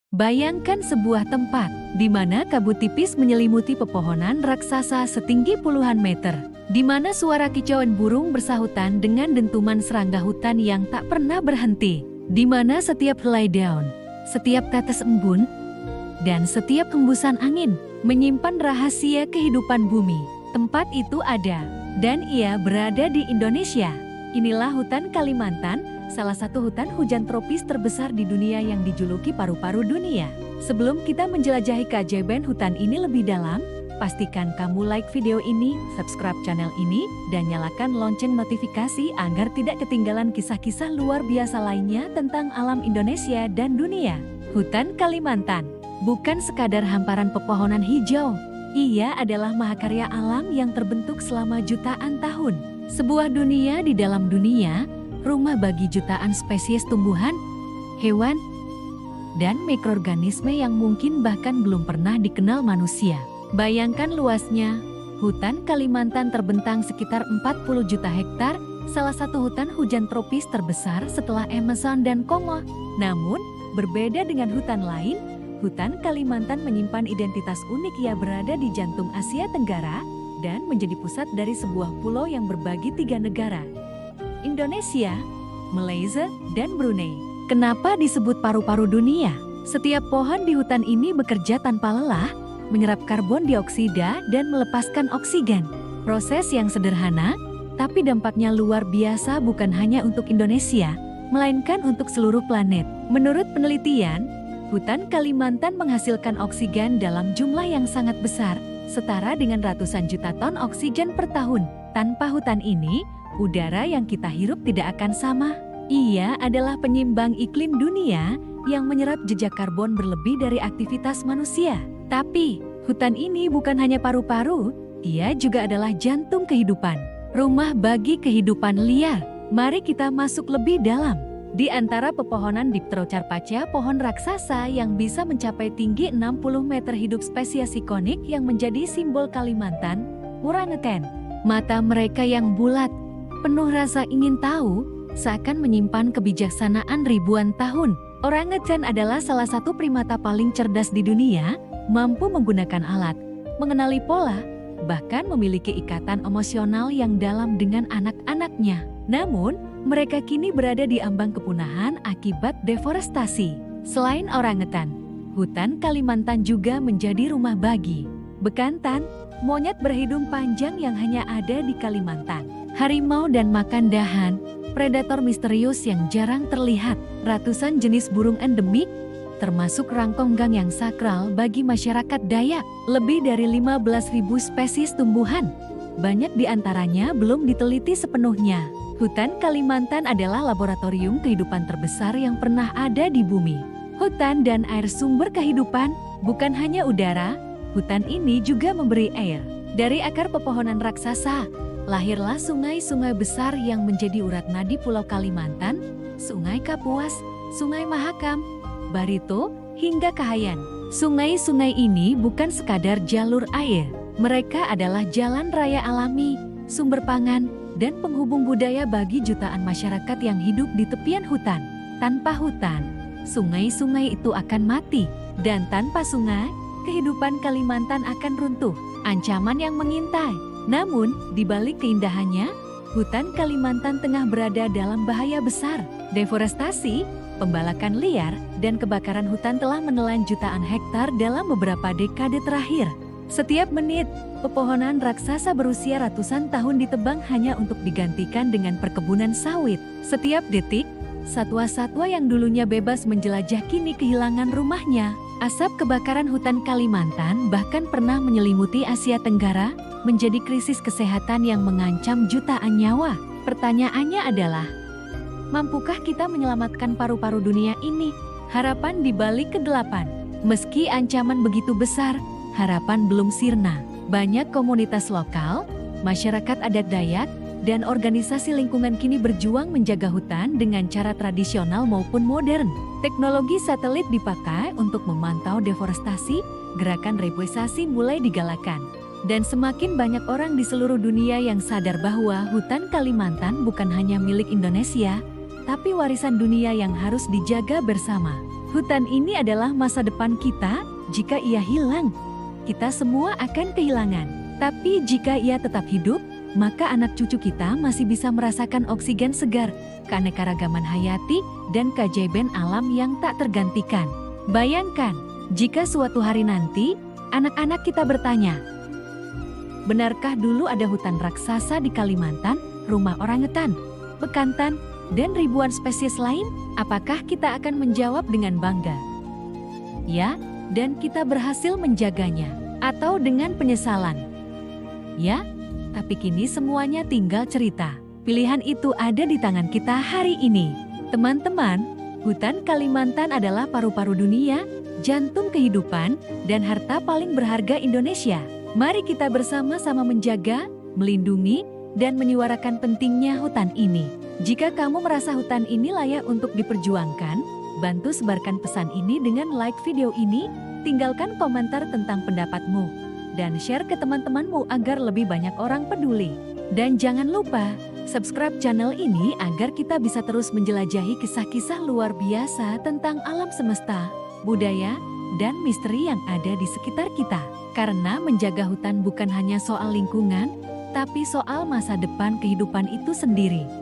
Bayangkan sebuah tempat di mana kabut tipis menyelimuti pepohonan raksasa setinggi puluhan meter, di mana suara kicauan burung bersahutan dengan dentuman serangga hutan yang tak pernah berhenti, di mana setiap helai daun, setiap tetes embun, dan setiap hembusan angin menyimpan rahasia kehidupan bumi. Tempat itu ada, dan ia berada di Indonesia. Inilah hutan Kalimantan, salah satu hutan hujan tropis terbesar di dunia yang dijuluki paru-paru dunia. Sebelum kita menjelajahi keajaiban hutan ini lebih dalam, pastikan kamu like video ini, subscribe channel ini, dan nyalakan lonceng notifikasi agar tidak ketinggalan kisah-kisah luar biasa lainnya tentang alam Indonesia dan dunia. Hutan Kalimantan bukan sekadar hamparan pepohonan hijau. Ia adalah mahakarya alam yang terbentuk selama jutaan tahun. Sebuah dunia di dalam dunia, rumah bagi jutaan spesies tumbuhan, hewan, dan mikroorganisme yang mungkin bahkan belum pernah dikenal manusia. Bayangkan luasnya, hutan Kalimantan terbentang sekitar 40 juta hektar, salah satu hutan hujan tropis terbesar setelah Amazon dan Kongo. Namun, berbeda dengan hutan lain, hutan Kalimantan menyimpan identitas unik. Ia berada di jantung Asia Tenggara dan menjadi pusat dari sebuah pulau yang berbagi 3 negara, Indonesia, Malaysia, dan Brunei. Kenapa disebut paru-paru dunia? Setiap pohon di hutan ini bekerja tanpa lelah, menyerap karbon dioksida dan melepaskan oksigen. Proses yang sederhana, tapi dampaknya luar biasa bukan hanya untuk Indonesia, melainkan untuk seluruh planet. Menurut penelitian, hutan Kalimantan menghasilkan oksigen dalam jumlah yang sangat besar, setara dengan ratusan juta ton oksigen per tahun. Tanpa hutan ini, udara yang kita hirup tidak akan sama. Ia adalah penyeimbang iklim dunia yang menyerap jejak karbon berlebih dari aktivitas manusia. Tapi, hutan ini bukan hanya paru-paru, ia juga adalah jantung kehidupan, rumah bagi kehidupan liar. Mari kita masuk lebih dalam. Di antara pepohonan Dipterocarpacia, pohon raksasa yang bisa mencapai tinggi 60 meter, hidup spesies ikonik yang menjadi simbol Kalimantan, orangutan. Mata mereka yang bulat, penuh rasa ingin tahu, seakan menyimpan kebijaksanaan ribuan tahun. Orangutan adalah salah satu primata paling cerdas di dunia, mampu menggunakan alat, mengenali pola, bahkan memiliki ikatan emosional yang dalam dengan anak-anaknya. Namun, mereka kini berada di ambang kepunahan akibat deforestasi. Selain orangutan, hutan Kalimantan juga menjadi rumah bagi bekantan, monyet berhidung panjang yang hanya ada di Kalimantan, harimau dan makan dahan, predator misterius yang jarang terlihat, ratusan jenis burung endemik, termasuk rangkonggang yang sakral bagi masyarakat Dayak, lebih dari 15.000 spesies tumbuhan. Banyak di antaranya belum diteliti sepenuhnya. Hutan Kalimantan adalah laboratorium kehidupan terbesar yang pernah ada di bumi. Hutan dan air sumber kehidupan, bukan hanya udara, hutan ini juga memberi air. Dari akar pepohonan raksasa, lahirlah sungai-sungai besar yang menjadi urat nadi Pulau Kalimantan, Sungai Kapuas, Sungai Mahakam, Barito, hingga Kahayan. Sungai-sungai ini bukan sekadar jalur air, mereka adalah jalan raya alami, sumber pangan, dan penghubung budaya bagi jutaan masyarakat yang hidup di tepian hutan. Tanpa hutan, sungai-sungai itu akan mati, dan tanpa sungai, kehidupan Kalimantan akan runtuh. Ancaman yang mengintai. Namun, di balik keindahannya, hutan Kalimantan tengah berada dalam bahaya besar. Deforestasi, pembalakan liar, dan kebakaran hutan telah menelan jutaan hektar dalam beberapa dekade terakhir. Setiap menit, pepohonan raksasa berusia ratusan tahun ditebang hanya untuk digantikan dengan perkebunan sawit. Setiap detik, satwa-satwa yang dulunya bebas menjelajah kini kehilangan rumahnya. Asap kebakaran hutan Kalimantan bahkan pernah menyelimuti Asia Tenggara, menjadi krisis kesehatan yang mengancam jutaan nyawa. Pertanyaannya adalah, mampukah kita menyelamatkan paru-paru dunia ini? Harapan di balik kegelapan. Meski ancaman begitu besar, harapan belum sirna. Banyak komunitas lokal, masyarakat adat Dayak, dan organisasi lingkungan kini berjuang menjaga hutan dengan cara tradisional maupun modern. Teknologi satelit dipakai untuk memantau deforestasi, gerakan reboisasi mulai digalakan. Dan semakin banyak orang di seluruh dunia yang sadar bahwa hutan Kalimantan bukan hanya milik Indonesia, tapi warisan dunia yang harus dijaga bersama. Hutan ini adalah masa depan kita. Jika ia hilang, kita semua akan kehilangan. Tapi jika ia tetap hidup, maka anak cucu kita masih bisa merasakan oksigen segar, keanekaragaman hayati, dan keajaiban alam yang tak tergantikan. Bayangkan, jika suatu hari nanti, anak-anak kita bertanya, benarkah dulu ada hutan raksasa di Kalimantan, rumah orangutan, bekantan, dan ribuan spesies lain? Apakah kita akan menjawab dengan bangga? Ya, dan kita berhasil menjaganya. Atau dengan penyesalan? Ya, tapi kini semuanya tinggal cerita. Pilihan itu ada di tangan kita hari ini. Teman-teman, hutan Kalimantan adalah paru-paru dunia, jantung kehidupan, dan harta paling berharga Indonesia. Mari kita bersama-sama menjaga, melindungi, dan menyuarakan pentingnya hutan ini. Jika kamu merasa hutan ini layak untuk diperjuangkan, bantu sebarkan pesan ini dengan like video ini, tinggalkan komentar tentang pendapatmu, dan share ke teman-temanmu agar lebih banyak orang peduli. Dan jangan lupa, subscribe channel ini agar kita bisa terus menjelajahi kisah-kisah luar biasa tentang alam semesta, budaya, dan misteri yang ada di sekitar kita. Karena menjaga hutan bukan hanya soal lingkungan, tapi soal masa depan kehidupan itu sendiri.